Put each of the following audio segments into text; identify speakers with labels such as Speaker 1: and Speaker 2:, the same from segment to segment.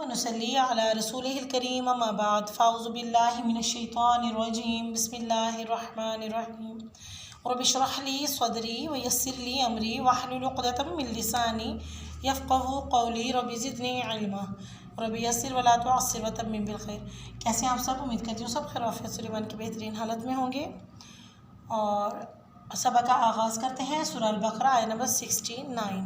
Speaker 1: वनुसल्ली अला रसूलिहिल करीम अम्मा बाद फ़ाऊज़ु बिल्लाहि मिनश्शैतानिर्रजीम बिस्मिल्लाहिर्रहमानिर्रहीम रब्बि इश्रह ली सदरी व यस्सिर ली अमरी वहलुल उक़दतम मिन लिसानी यफ़क़हू क़ौली रब्बि ज़िदनी इल्मा रब्बि यस्सिर वला तुअस्सिर व तम्मिम बिल खैर। कैसे हैं आप सब? उम्मीद करती हूँ सब खैर आफ़ियत से ईमान की बेहतरीन हालत में होंगे। और सबक का आगाज़ करते हैं सूरह अल-बक़रा आयत नंबर 69।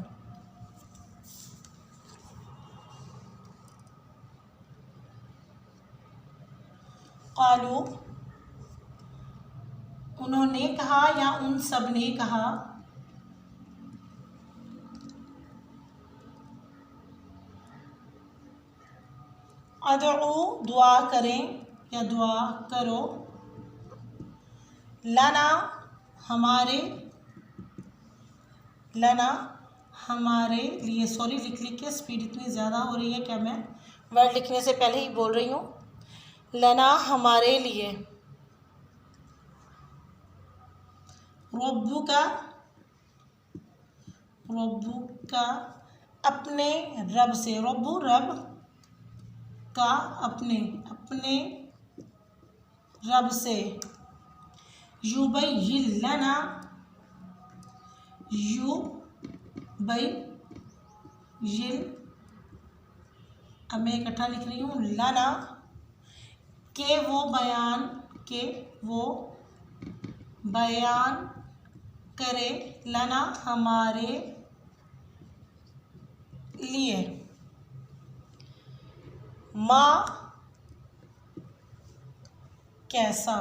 Speaker 1: क़ालू, उन्होंने कहा या उन सब ने कहा, अदउ, दुआ करें या दुआ करो, लना, हमारे, लना, हमारे लिए। सॉरी, लिख के स्पीड इतनी ज़्यादा हो रही है, क्या मैं वर्ड लिखने से पहले ही बोल रही हूँ। लना, हमारे लिए, रब्बुका, रब्बुका, अपने रब से, रब्बु रब का, अपने, अपने रब से, युबय्यिन लना, युबय्यिन, अब मैं इकट्ठा लिख रही हूँ, लना, के वो बयान, के वो बयान करे, लना, हमारे लिए, माँ, कैसा,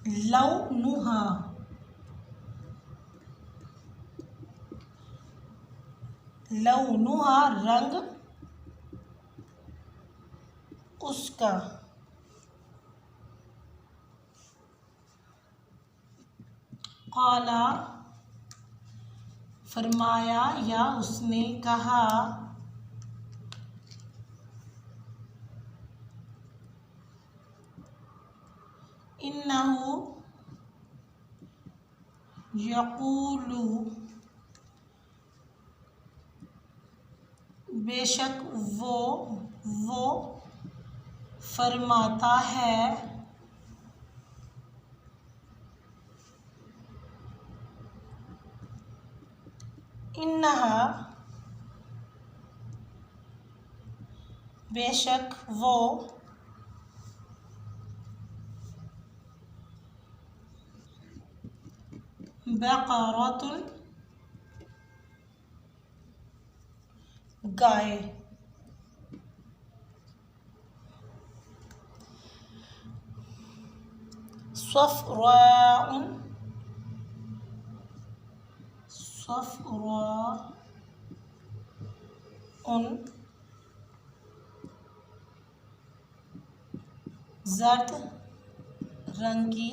Speaker 1: लौनुहा, लौनुहा, रंग उसका, क़ाला, फरमाया या उसने कहा, इन्नहु यक़ूलु, बेशक वो फरमाता है, इन्नहा, बेशक वो, बक़रतुन, गाय, सफ़राउन, सफ़राउन, ज़र्द रंग की,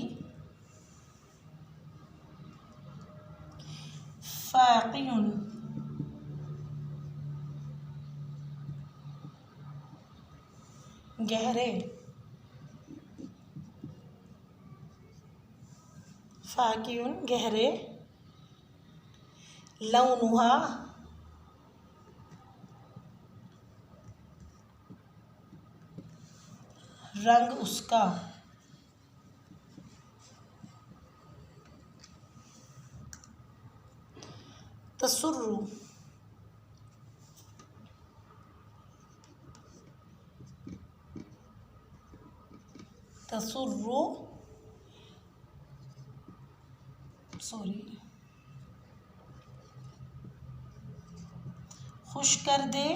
Speaker 1: फ़ाक़ियुन, गहरे, फ़ाक़ियुन, गहरे, लौनुहा, रंग उसका, तसुर्रु, तसुर्रु, सॉरी, खुश कर दे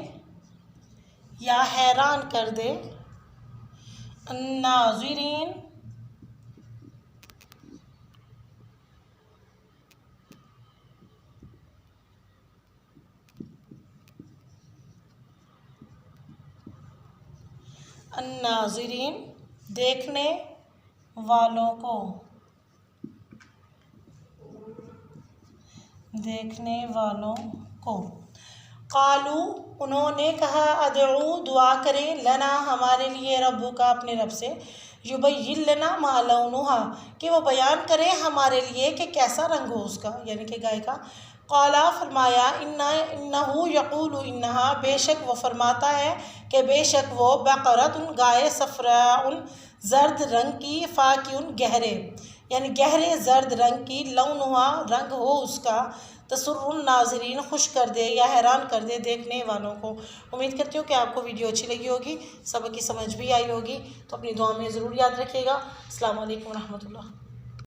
Speaker 1: या हैरान कर दे, अन्नाज़िरीन, अन्नाज़िरीन, देखने वालों को, देखने वालों को। क़ालू, उन्होंने कहा, अदउ, दुआ करें, लना, हमारे लिए, रब्बु का, अपने रब से, युबय्यिन लना मा लौनुहा, कि वो बयान करें हमारे लिए कि कैसा रंग हो उसका, यानी कि गाय का। क़ाला फरमाया, इन्नहु यक़ूलु इन्नहा बेशक वो फरमाता है कि बेशक वो बक़रतुन गाय सफ़राउन ज़र्द रंग की फ़ाक़िउन गहरे यानी गहरे ज़र्द रंग की लौनुहा रंग हो उसका तसुर्रुन नाज़रीन खुश कर दे या हैरान कर दे देखने वालों को। उम्मीद करती हूँ कि आपको वीडियो अच्छी लगी होगी, सबक की समझ भी आई होगी। तो अपनी दुआ में ज़रूर याद रखिएगा। अस्सलामु अलैकुम व रहमतुल्लाह।